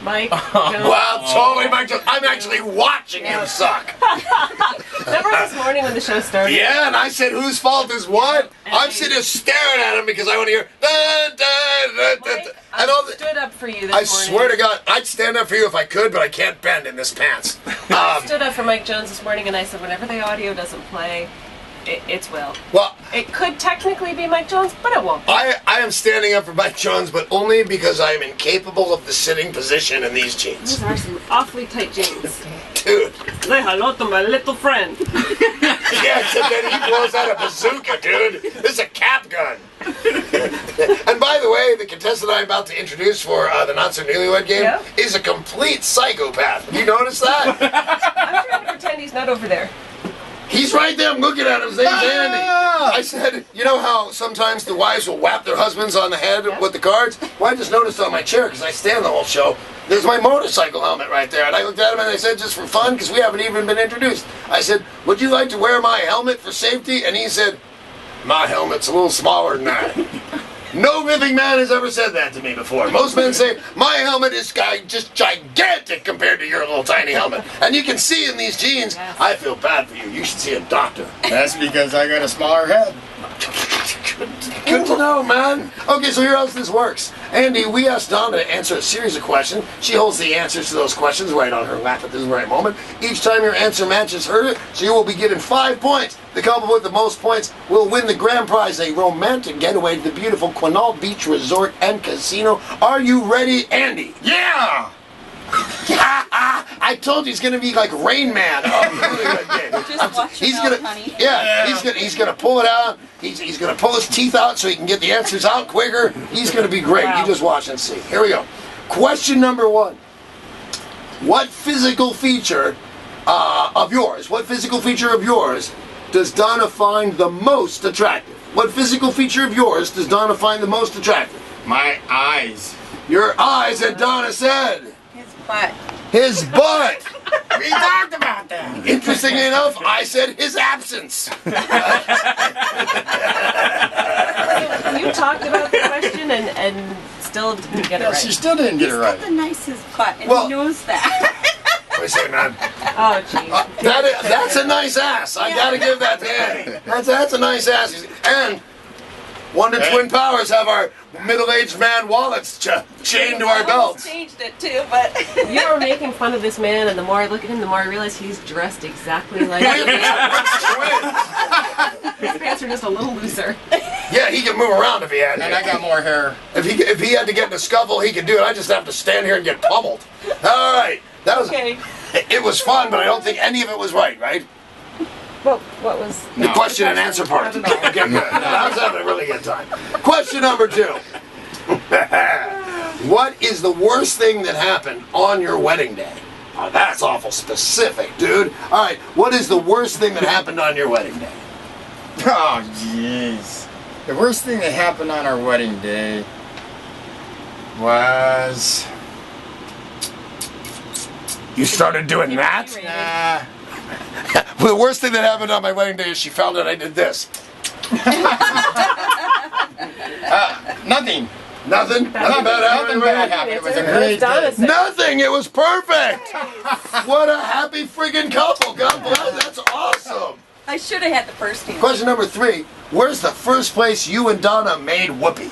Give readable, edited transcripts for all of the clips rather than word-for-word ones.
Mike. Wow, totally Mike Jones. I'm actually watching him suck. Remember this morning when the show started? Yeah, and I said, whose fault is what? I'm sitting here staring at him because I want to hear... Mike, I stood up for you this morning. I swear to God, I'd stand up for you if I could, but I can't bend in this pants. I stood up for Mike Jones this morning and I said, whenever the audio doesn't play, it's Will. Well, it could technically be Mike Jones, but it won't be. I am standing up for Mike Jones, but only because I am incapable of the sitting position in these jeans. These are some awfully tight jeans. Dude. Say hello to my little friend. Yeah, except that he blows out a bazooka, dude. This is a cap gun. And by the way, the contestant I'm about to introduce for the Not So Newlywed game is a complete psychopath. Have you noticed that? I'm trying to pretend he's not over there. He's right there. I'm looking at him. His name's Andy. I said, you know how sometimes the wives will whap their husbands on the head with the cards? Well, I just noticed on my chair, because I stand the whole show, there's my motorcycle helmet right there. And I looked at him and I said, just for fun, because we haven't even been introduced. I said, would you like to wear my helmet for safety? And he said, my helmet's a little smaller than that. No living man has ever said that to me before. Most men say, my helmet is just gigantic compared to your little tiny helmet. And you can see in these jeans, I feel bad for you. You should see a doctor. That's because I got a smaller head. Good to know, man. Okay, so here else this works. Andy, we asked Donna to answer a series of questions. She holds the answers to those questions right on her lap at this right moment. Each time your answer matches her, so you will be given 5 points. The couple with the most points will win the grand prize, a romantic getaway to the beautiful Quinault Beach Resort and Casino. Are you ready, Andy? Yeah! I told you he's gonna be like Rain Man. Just watch your mouth, honey. Yeah, he's gonna pull it out. He's gonna pull his teeth out so he can get the answers out quicker. He's gonna be great. You just watch and see. Here we go. Question number 1. What physical feature of yours? What physical feature of yours does Donna find the most attractive? What physical feature of yours does Donna find the most attractive? My eyes. Your eyes, that Donna said. His butt. His butt. We talked about that. Interestingly enough, I said his absence. You talked about the question and still didn't get it right. She still didn't get it right. He's got the nicest butt, and Well- he knows that. What do you say, man? Oh, jeez. That's a nice ass. I gotta give that to Andy. That's a nice ass. And Wonder Twin Powers have our middle-aged man wallets chained to our I almost belts. changed it too, but You were making fun of this man, and the more I look at him, the more I realize he's dressed exactly like We're you. twins. His pants are just a little looser. Yeah, he can move around if he had to. And I got more hair. If he had to get in a scuffle, he could do it. I just have to stand here and get pummeled. All right. That was. Okay. It was fun, but I don't think any of it was right, right? Well, what was... The question and answer part. Not at all. Okay, good. I was having a really good time. Question number 2. What is the worst thing that happened on your wedding day? Oh, that's awful specific, dude. All right, what is the worst thing that happened on your wedding day? Oh, jeez. The worst thing that happened on our wedding day was... You started doing that? Well, the worst thing that happened on my wedding day is she found out I did this. Nothing. Nothing? Nothing bad happened? Nothing bad happened. It was a great day. Nothing! It was perfect! What a happy friggin' couple! God bless, that's awesome! I should have had the first team. Question number 3. Where's the first place you and Donna made whoopee?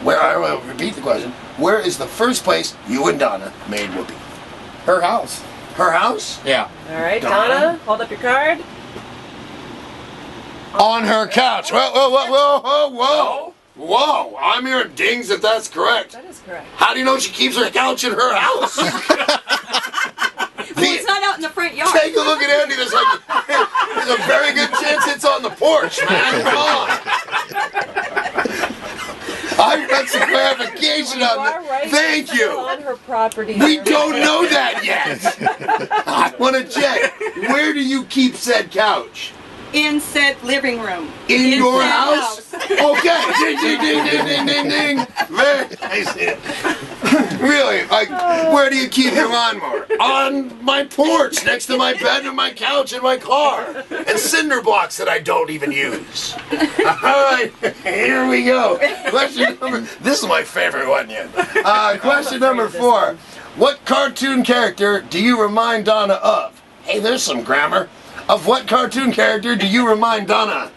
I will repeat the question. Where is the first place you and Donna made whoopee? Her house. Her house? Yeah. All right, Donna? Donna, hold up your card. On her couch. Whoa, whoa, whoa, whoa, whoa, whoa. Whoa, I'm hearing dings if that's correct. That is correct. How do you know she keeps her couch in her house? Well, it's not out in the front yard. Take a look at Andy. There's a very good chance it's on the porch, man. Come on. I got some clarification on that. Right. Thank you. On her property. We don't know that yet. I want to check. Where do you keep said couch? In said living room. In your said house? Okay. Ding, ding, ding, ding, ding, ding, ding. Very nice. Really? Like, where do you keep your lawnmower? On my porch, next to my bed and my couch and my car. And cinder blocks that I don't even use. All right, here we go. Question number... This is my favorite one yet. Question number 4. What cartoon character do you remind Donna of? Hey, there's some grammar. Of what cartoon character do you remind Donna?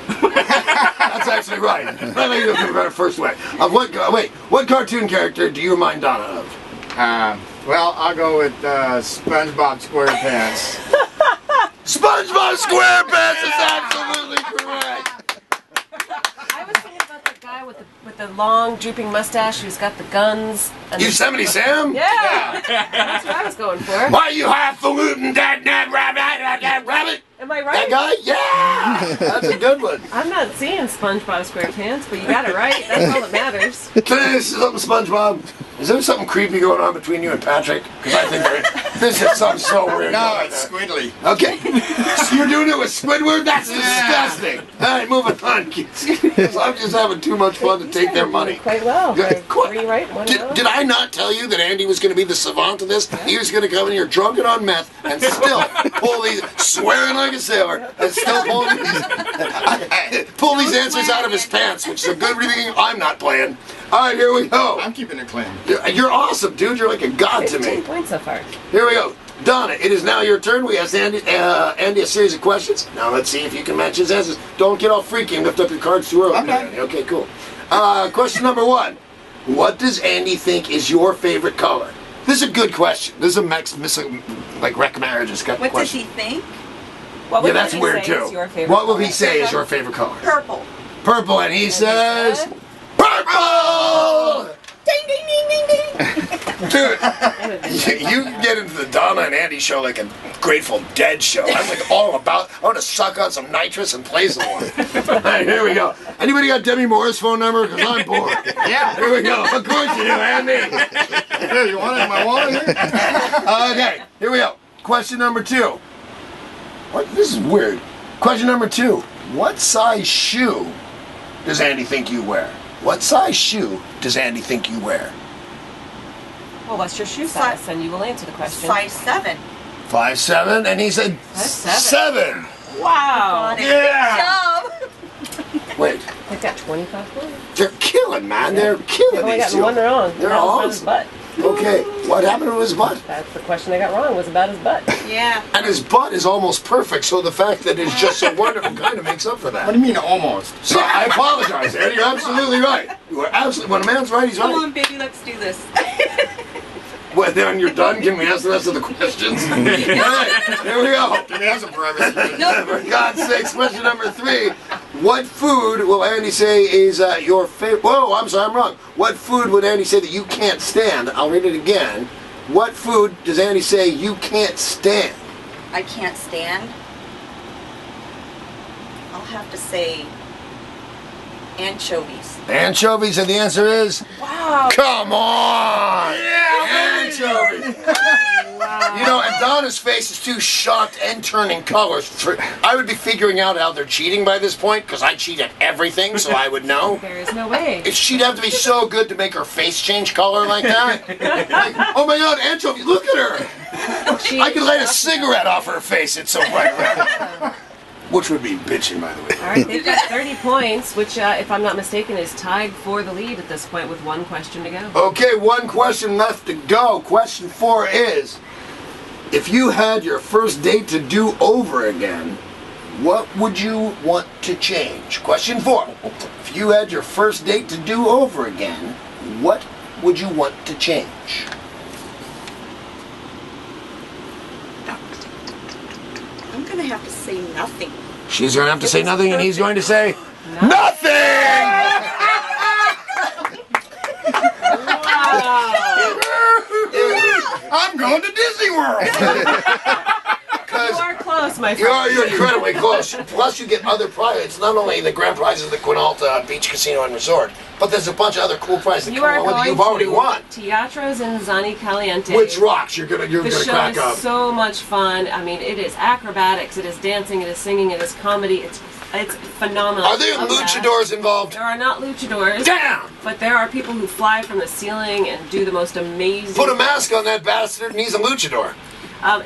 That's actually right. I think you'll do better first way. Of what cartoon character do you remind Donna of? Well, I'll go with SpongeBob SquarePants. SpongeBob SquarePants is absolutely correct. I was thinking about the guy with the long drooping mustache who's got the guns. And Yosemite Sam? Yeah. That's what I was going for. Why you highfalutin that rabbit? Am I right? That guy? Yeah! That's a good one. I'm not seeing SpongeBob SquarePants, but you got it right. That's all that matters. Can I ask you something, SpongeBob? Is there something creepy going on between you and Patrick? Because I think this is something so weird. No, it's Squidly. Okay. So you're doing it with Squidward? That's disgusting. All right, moving on, kids. I'm just having too much fun to take their money. Quite well. Good. Three right, one wrong. Did I not tell you that Andy was going to be the savant of this? He was going to come in here drunk and on meth and still pull these, swearing like a sailor, and still pull these answers out of his pants, which is a good thing I'm not playing. All right, here we go. I'm keeping it clean. You're awesome, dude. You're like a god to 15 me. points so far. Here we go. Donna, it is now your turn. We asked Andy a series of questions. Now let's see if you can match his answers. Don't get all freaky and lift up your cards too early. Okay. Okay, cool. Question number 1. What does Andy think is your favorite color? This is a good question. This is a like wreck marriages kind of What does question. he think? What would That's he weird say too. is your favorite What will color? he say is your favorite color? Purple. Purple, and he says purple. Ding, ding, ding, ding, ding. Dude, you can get into the Donna and Andy show like a Grateful Dead show. I'm like all about, I want to suck on some nitrous and play some more. All right, here we go. Anybody got Debbie Moore's phone number? Because I'm bored. Yeah. Here we go. Of course you do, Andy. Here, you want it in my wallet here? Okay, here we go. Question number 2. What? This is weird. Question number 2. What size shoe does Andy think you wear? What size shoe does Andy think you wear? Well, what's your shoe size? And you will answer the question. Size 7. 5'7", and he said That's 7. Wow. Yeah. Good job. Wait, They've got 25 points. they're killing, man. They're killing They've only these gotten two. one wrong. They're That was about his awesome. butt. Okay, what happened to his butt? That's the question they got wrong, was about his butt. Yeah. And his butt is almost perfect, so the fact that it's just so wonderful kind of makes up for What that. do you mean almost? So I apologize, Eddie. You're absolutely right. You are absolutely. When a man's right, he's Come right. on, baby, let's do this. Well, then you're done. Can we ask the rest of the questions? All right, here we go. Can we have some privacy? For God's sakes, question number 3. What food will Andy say is your favorite? Whoa, I'm sorry, I'm wrong. What food would Andy say that you can't stand? I'll read it again. What food does Andy say you can't stand? I can't stand. I'll have to say anchovies. Anchovies, and the answer is? Wow. Come on! Yeah, anchovies! Wow. You know, and Donna's face is too shocked and turning colors. I would be figuring out how they're cheating by this point, because I cheat at everything, so I would know. There is no way. She'd have to be so good to make her face change color like that. Like, oh my God, anchovy! Look at her. I could light a cigarette off her face. It's so bright red. Which would be bitching, by the way. All right, they've got 30 points, which, if I'm not mistaken, is tied for the lead at this point with one question to go. Okay, one question left to go. Question 4 is, if you had your first date to do over again, what would you want to change? Question 4, if you had your first date to do over again, what would you want to change? I'm going to have to say nothing. She's going to have to say nothing, and he's going to say nothing! I'm going to Disney World. You are close, my friend. You're incredibly close. Plus, you get other prizes. It's not only the grand prizes of the Quinalta Beach Casino and Resort, but there's a bunch of other cool prizes that You come are along with it going you've already to won. Teatros in Zani Caliente. Which rocks. You're gonna The show crack is up. so much fun. I mean, it is acrobatics, it is dancing, it is singing, it is comedy. It's phenomenal. Are there I love that. luchadors involved? There are not luchadors. Damn! But there are people who fly from the ceiling and do the most amazing. Put a mask on that bastard, and he's a luchador.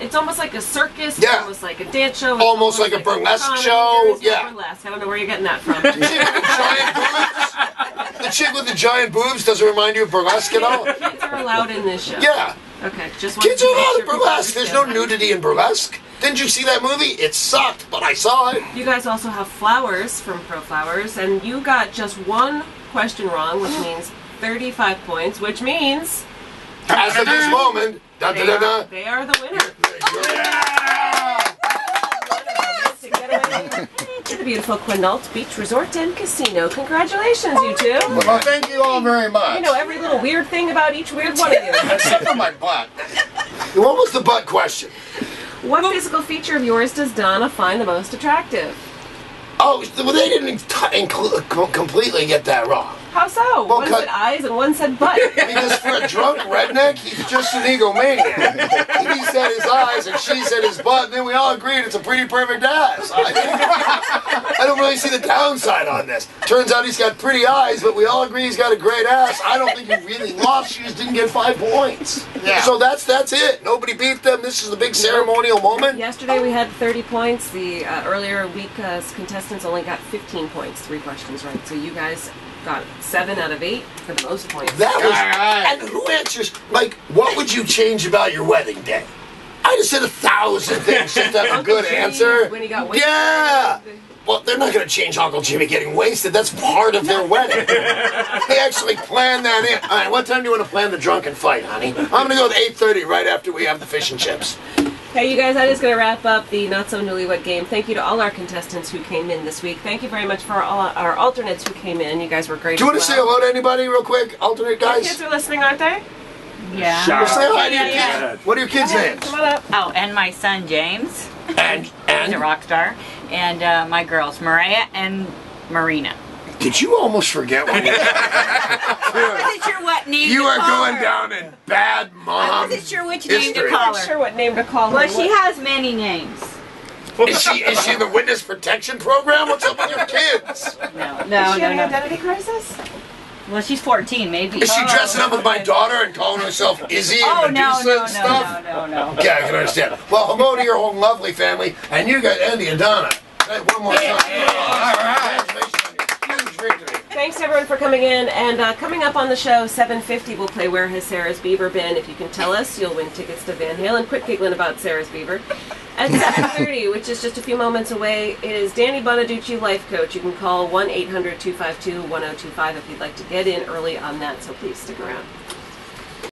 It's almost like a circus. Yeah. It's almost like a dance show. It's Almost like a burlesque comedy. show. There is no Yeah. burlesque. I don't know where you're getting that from. The chick with the giant boobs. The chick with the giant boobs doesn't remind you of burlesque at all. Kids are allowed in this show. Yeah. Okay, just Kids are allowed in sure burlesque. There's no nudity in burlesque. Didn't you see that movie? It sucked, but I saw it. You guys also have flowers from Pro Flowers, and you got just one question wrong, which means 35 points, which means As of this moment, they are the winner. To get away to the beautiful Quinault Beach Resort and Casino. Congratulations, you two. Well, thank you all very much. You know every little weird thing about each weird one of you. Except for my butt. What was the butt question? What physical feature of yours does Donna find the most attractive? Oh, well, they didn't completely get that wrong. How so? Well, One said eyes and one said butt. Because for a drunk redneck, he's just an egomaniac. He said his eyes and she said his butt, and then we all agreed it's a pretty perfect ass. I don't really see the downside on this. Turns out he's got pretty eyes, but we all agree he's got a great ass. I don't think he really lost. She just didn't get 5 points. Yeah. So that's it. Nobody beat them. This is the big ceremonial moment. Yesterday we had 30 points. The earlier week contestants only got 15 points, 3 questions right. So you guys got 7 out of 8 for the most points. That was, All right. and who answers, like, what would you change about your wedding day? I just said 1,000 things just to have a good Jimmy, answer. when he got wasted. Yeah! Well, they're not going to change Uncle Jimmy getting wasted. That's part of their wedding. They actually planned that in. All right, what time do you want to plan the drunken fight, honey? I'm going to go with 8:30 right after we have the fish and chips. Hey, you guys, that is going to wrap up the Not So Newlywed game. Thank you to all our contestants who came in this week. Thank you very much for all our alternates who came in. You guys were great. Do you want to say hello to anybody real quick, alternate Your guys? kids are listening, aren't they? Yeah. Well, say hi to your Yeah. kids. What are your kids' names? Come on up. Oh, and my son James, And he's a rock star, and my girls Mariah and Marina. did you almost forget what I wasn't sure what name you to are call going her. down in bad I mom wasn't sure which name history. to call I'm not her. sure what name to call her. Well, she What- has many names. Is she in the witness protection program? What's up with your kids? No, Is no, she no, having no. identity crisis? Well, she's 14, maybe. Is she dressing up with my daughter and calling herself Izzy and Oh Medusa no, no, and stuff? no. Yeah, I can understand. Well, hello to your whole lovely family, and you got Andy and Donna. Hey, one more time. All right. Congratulations on your huge victory. Thanks everyone for coming in, and coming up on the show, 7:50 we'll play Where Has Sarah's Beaver Been? If you can tell us, you'll win tickets to Van Halen. Quit giggling about Sarah's Beaver. At 7:30, which is just a few moments away, it is Danny Bonaducci, Life Coach. You can call 1-800-252-1025 if you'd like to get in early on that, so please stick around.